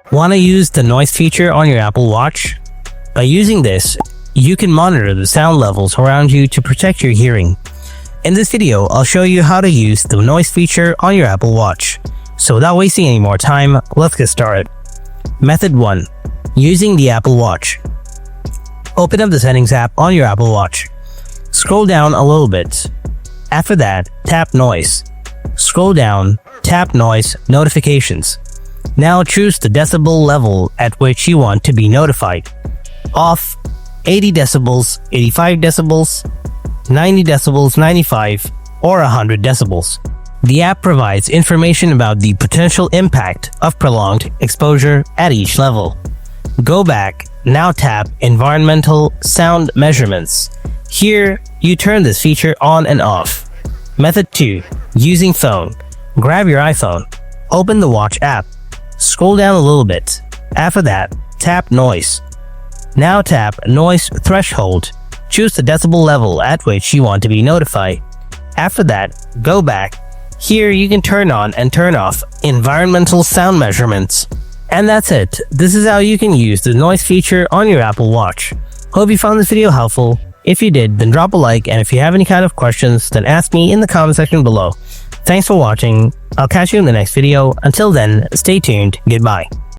Want to use the noise feature on your Apple Watch? By using this, you can monitor the sound levels around you to protect your hearing. In this video, I'll show you how to use the noise feature on your Apple Watch. So without wasting any more time, let's get started. Method 1. Using the Apple Watch. Open up the Settings app on your Apple Watch. Scroll down a little bit. After that, tap Noise. Scroll down, tap Noise Notifications. Now choose the decibel level at which you want to be notified. Off, 80 decibels, 85 decibels, 90 decibels, 95, or 100 decibels. The app provides information about the potential impact of prolonged exposure at each level. Go back, now tap Environmental Sound Measurements. Here, you turn this feature on and off. Method 2. Using phone. Grab your iPhone. Open the Watch app. Scroll down a little bit. After that, tap Noise. Now tap Noise Threshold. Choose the decibel level at which you want to be notified. After that, go back. Here you can turn on and turn off environmental sound measurements. And that's it. This is how you can use the noise feature on your Apple Watch. Hope you found this video helpful. If you did, then drop a like, and if you have any kind of questions, then ask me in the comment section below. Thanks for watching. I'll catch you in the next video. Until then, stay tuned. Goodbye.